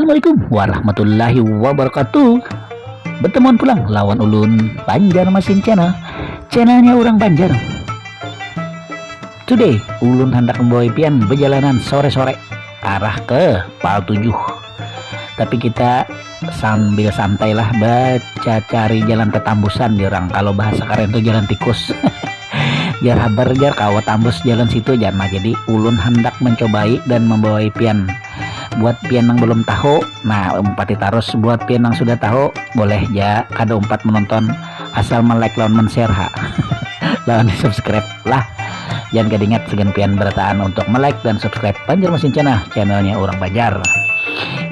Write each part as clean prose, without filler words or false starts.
Assalamualaikum warahmatullahi wabarakatuh. Bertemuan pulang lawan ulun Banjarmasin channelnya orang Banjar. Today ulun hendak membawa pian berjalanan sore-sore arah ke Pal 7. Tapi kita sambil santai lah baca cari jalan ketambusan di orang, kalau bahasa keren itu jalan tikus. Jar habar jar kawat tambus jalan situ jangan. Jadi ulun hendak mencobai dan membawa pian. Buat pian yang belum tahu, nah umpati tarus. Buat pian yang sudah tahu, boleh ya kada umpat menonton, asal like lawan share ha. Lawan subscribe lah. Jangan kedingat segan pian berataan untuk like dan subscribe Banjarmasin channelnya orang Banjar.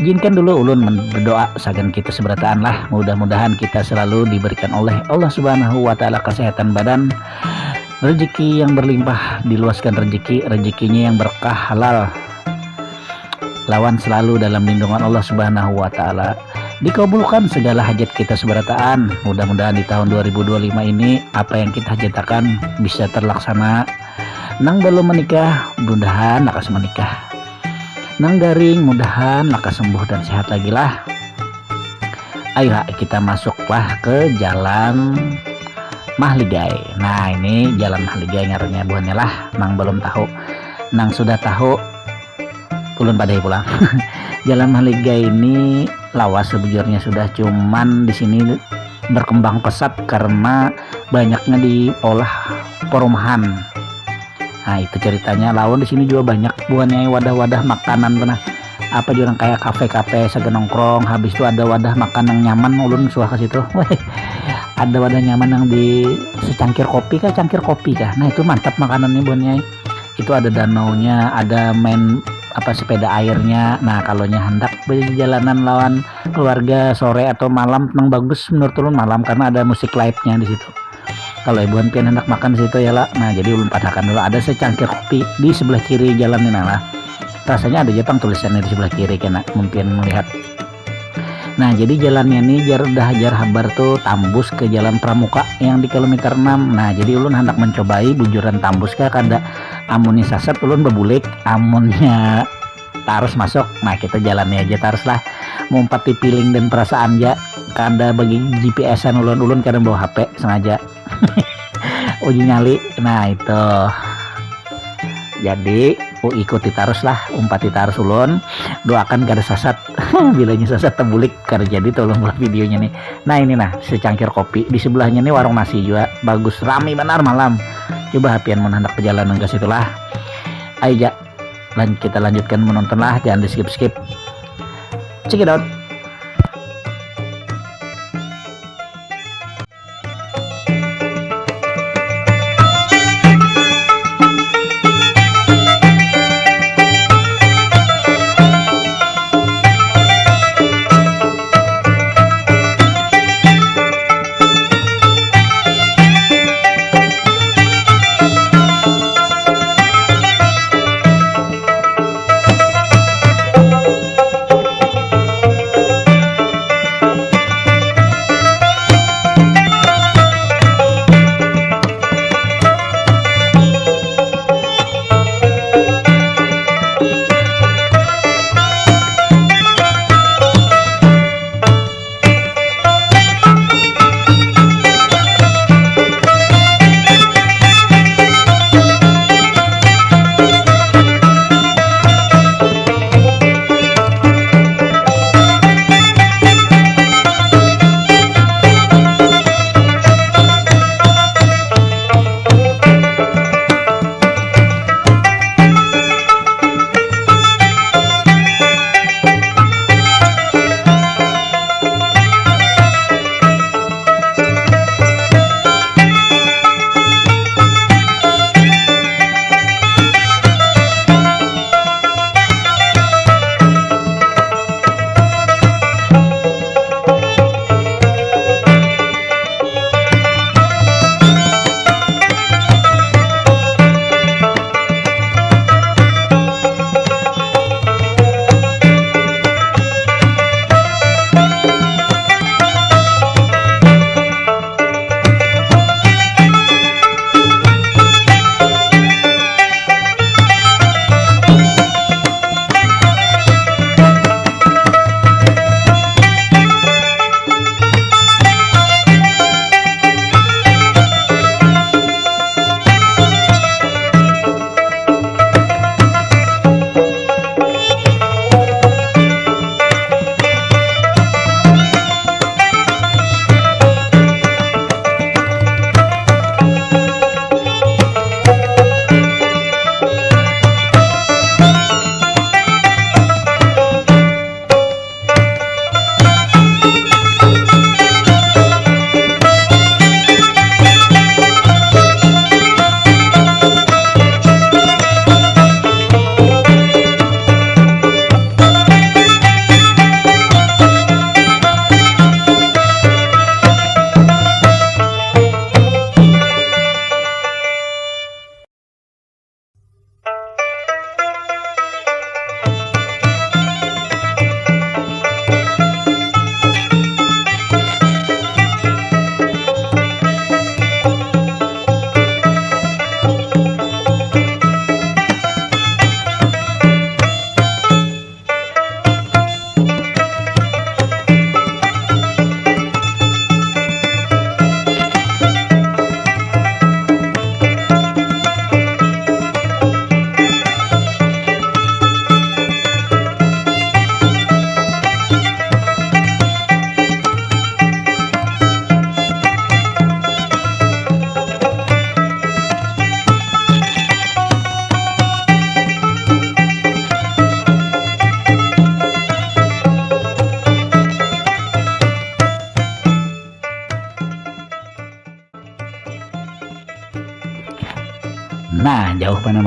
Izinkan dulu ulun berdoa sagan kita seberataan lah. Mudah-mudahan kita selalu diberikan oleh Allah Subhanahu wa taala kesehatan badan, rezeki yang berlimpah, diluaskan rezekinya yang berkah halal. Lawan selalu dalam lindungan Allah Subhanahu wa taala. Dikabulkan segala hajat kita seberataan. Mudah-mudahan di tahun 2025 ini apa yang kita hajatakan bisa terlaksana. Nang belum menikah, mudah-mudahan lakas menikah. Nang garing, mudah-mudahan lakas sembuh dan sehat lagi lah. Ayo kita masuklah ke jalan Mahligai. Nah ini jalan Mahligai ngarannya buahnya lah. Nang belum tahu, nang sudah tahu ulun padai pulang. Jalan Mahligai ini lawas sebujurnya sudah, cuman di sini berkembang pesat karena banyaknya diolah perumahan. Nah itu ceritanya. Lawan di sini juga banyak buahnya wadah-wadah makanan pernah apa juga kayak kafe-kafe segenongkrong. Habis itu ada wadah makan yang nyaman, ulun suah ke situ. Ada wadah nyaman yang di secangkir kopi kah. Nah itu mantap makanannya buahnya. Itu ada danaunya, ada main sepeda airnya. Nah kalau hendak berjalanan lawan keluarga sore atau malam nang bagus menurut ulun malam, karena ada musik live-nya di situ. Kalau ibuan pian hendak makan di situ ya lah. Nah jadi ulun padahkan dulu ada secangkir kopi di sebelah kiri jalan ini lah. Rasanya ada Jepang tulisannya di sebelah kiri kena mungkin melihat. Nah jadi jalannya nih jar habar tuh tambus ke jalan Pramuka yang di kilometer 6. Nah jadi ulun hendak mencobai bujuran tambus kah kada amunnya sasat ulun bebulik, amunnya tarus masuk. Nah kita jalannya aja tarus lah, mumpat di piling dan perasaan ya kada bagi GPS-an ulun kada bawa HP sengaja. Uji nyali. Nah itu jadi ikuti tarus lah, umpati tarus ulun, doakan kada sasat. Bilanya sasat terbulik kada jadi, tolong buat videonya nih. Nah ini nah secangkir kopi di sebelahnya nih warung nasi juga bagus, rame benar malam. Coba hapian menandak perjalanan ke situ lah. Ayo kita lanjutkan menonton lah, jangan di skip. Check it out.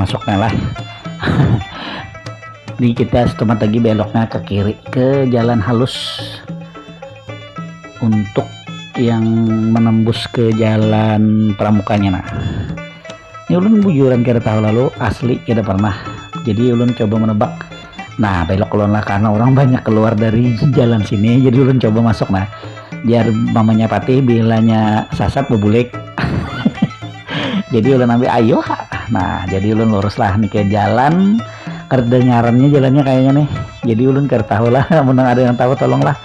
masuknya lah. Di kita strategi beloknya ke kiri ke jalan halus untuk yang menembus ke jalan Pramukanya. Nah, ini ulun bujuran kira tahu lalu asli kita pernah, jadi ulun coba menebak. Nah, belok ulun lah karena orang banyak keluar dari jalan sini, jadi ulun coba masuk. Nah, biar mamanya patih bilanya sasat bebulik. Jadi ulun ambil ayo. Nah, jadi ulun lurus lah nih ke jalan, kedengarannya jalannya kayaknya nih. Jadi ulun tahu lah, menang ada yang tahu tolonglah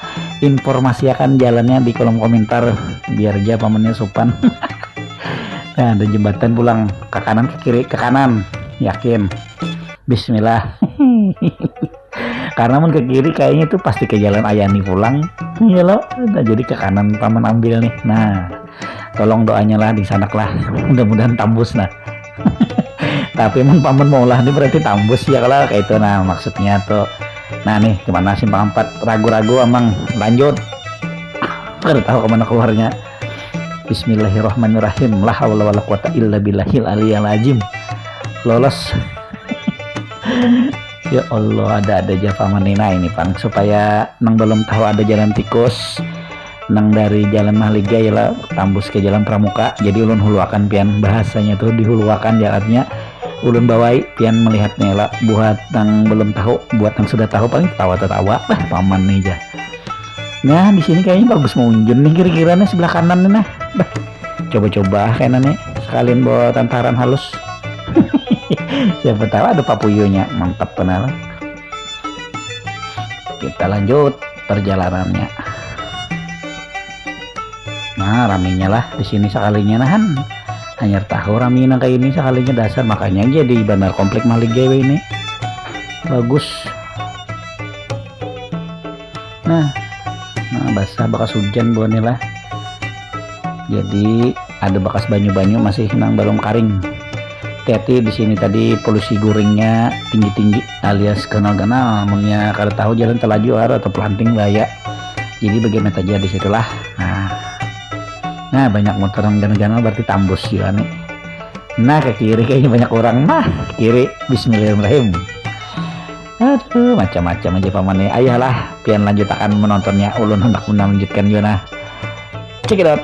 informasikan jalannya di kolom komentar biar aja pamannya sopan. Nah, ada jembatan pulang ke kanan ke kiri ke kanan, yakin. Bismillah. Karena mun ke kiri kayaknya tuh pasti ke jalan Ayani pulang. Iya loh. Nah, jadi ke kanan paman ambil nih. Nah, tolong doanya lah di sana lah. Mudah-mudahan tembus nah. Tapi mun paman mau lah ini berarti tembus ya kalau kayak itu. Nah, maksudnya tuh. Nah nih kemana simpang 4 ragu-ragu amang lanjut. Kada tahu kemana keluarnya. Bismillahirrahmanirrahim. La haula wala quwata illa billahil aliyil azim. Lolos. Ya Allah, ada aja paman Nina ini Pan, supaya nang belum tahu ada jalan tikus nang dari jalan Mahliga ya lah tembus ke jalan Pramuka. Jadi ulun huluakan pian bahasanya tuh dihuluakan jalannya ulun bawai pian melihatnya lah. Buat nang belum tahu, buat yang sudah tahu paling tawa-tawa bah paman nih aja. Nah, di sini kayaknya bagus mau unjun nih kira-kiranya sebelah kanan nih nah. Bah, coba-coba kayaknya nih sekalian bawa tantaran halus. Siapa tahu ada papuyunya, mantap benar. Kita lanjut perjalanannya. Nah, raminya lah di sini sekalinya nahan. Hanya tahu raminya kayak ini sekalinya dasar, makanya jadi bandar komplek Mahliga ini bagus. Nah basah bekas hujan buahnya lah. Jadi ada bekas banyu-banyu masih nang belum karing. Hati-hati di sini tadi polusi guringnya tinggi-tinggi alias ganal-ganal. Munnya kalau tahu jalan telaju atau pelanting bahaya. Jadi bagaimana saja di situlah. Nah banyak motor yang ganal-ganal berarti tembus ya nih. Nah ke kiri kayaknya banyak orang. Nah kiri bismillahirrahmanirrahim. Aduh macam-macam aja pamannya. Ayolah pian lanjut akan menontonnya. Ulun hendak melanjutkan juga. Check it out.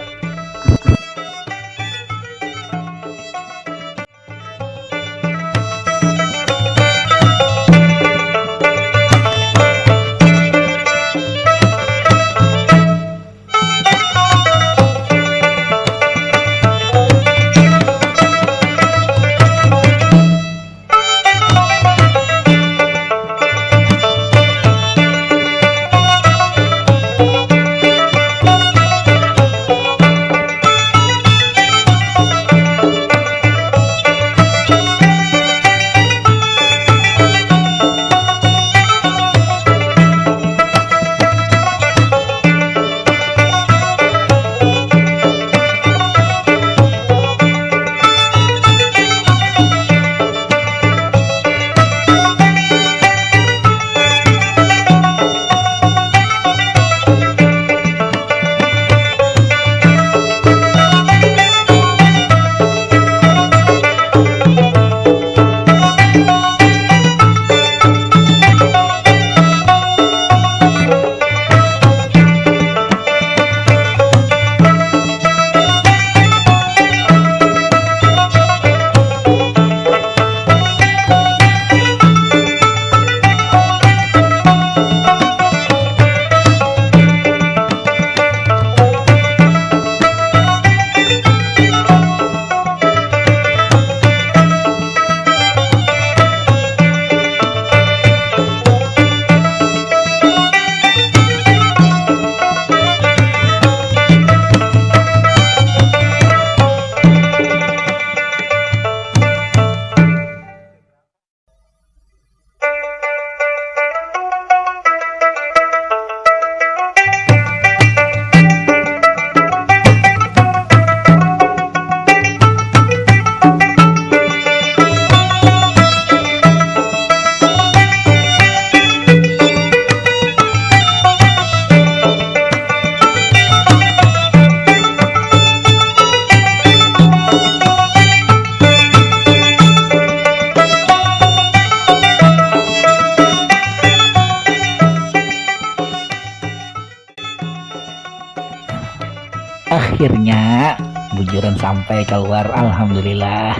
akhirnya bujuran sampai keluar, alhamdulillah.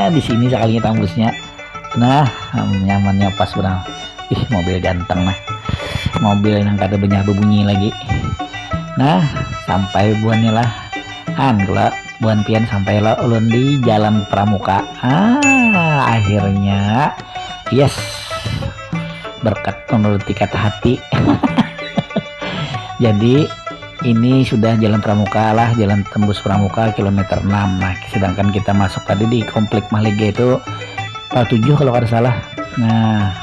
Di sini sekalinya tembusnya. Nah, nyamannya pas benar. Ih, mobil ganteng nah. Mobil yang kada banyak berbunyi lagi. Nah, sampai buannya lah. Kalau buan pian sampai lah ulun di Jalan Pramuka. Akhirnya yes, berkat menuruti kata hati. Jadi ini sudah Jalan Pramuka lah, jalan tembus Pramuka kilometer 6. Nah, sedangkan kita masuk tadi di komplek Mahligai itu 7 kalau kada salah. Nah,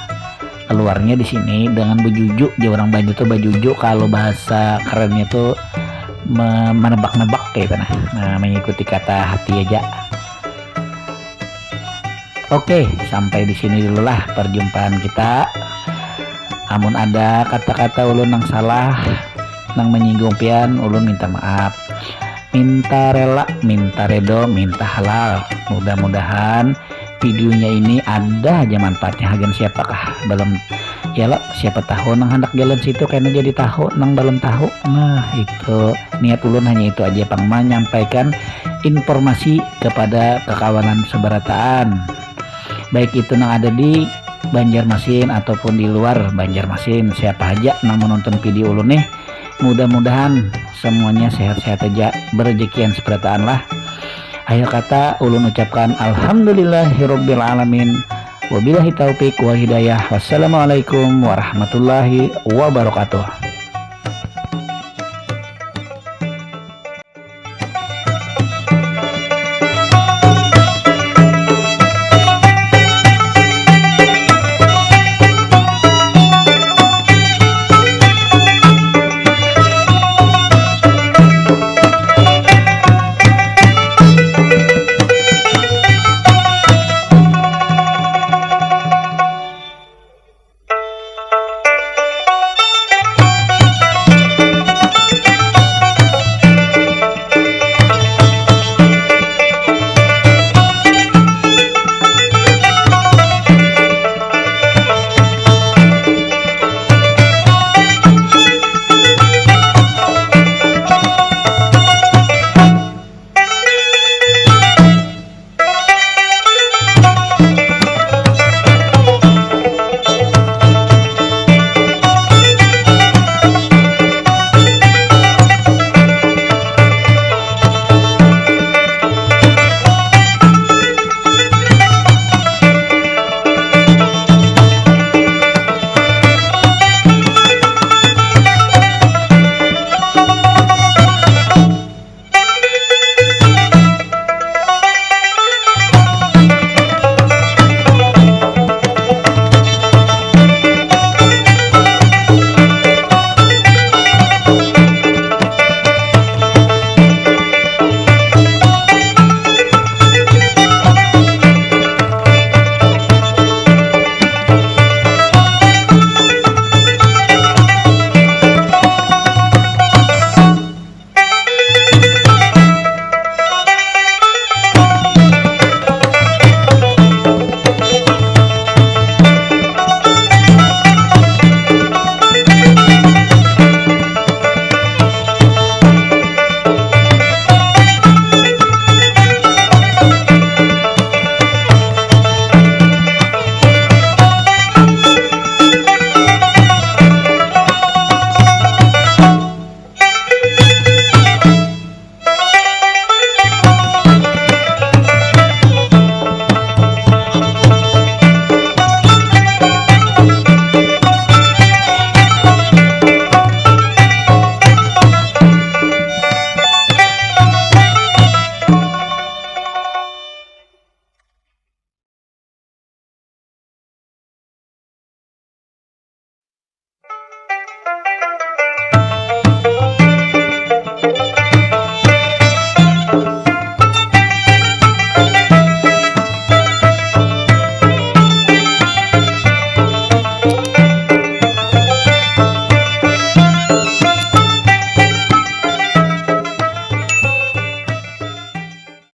keluarnya di sini dengan bejujuk, di orang Banyu tuh bejujuk, kalau bahasa kerennya tuh menebak-nebak kayak gitu. Nah, mengikuti kata hati aja. Oke, sampai di sini dulu lah perjumpaan kita. Amun ada kata-kata ulun yang salah, nang menyinggung pian, ulun minta maaf, minta rela, minta redo, minta halal. Mudah-mudahan videonya ini ada aja manfaatnya. Hagen siapakah belum ya lo, siapa tahu nang hendak jalan situ karena jadi tahu nang belum tahu. Nah, itu niat ulun hanya itu aja, pang menyampaikan informasi kepada kekawanan seberataan, baik itu nang ada di Banjarmasin ataupun di luar Banjarmasin. Siapa aja nang menonton video ulun nih, mudah-mudahan semuanya sehat-sehat aja, berezekian seberataan lah. Akhir kata ulun ucapkan alhamdulillahirabbil alamin. Wabillahi taufik wa hidayah. Wassalamualaikum warahmatullahi wabarakatuh.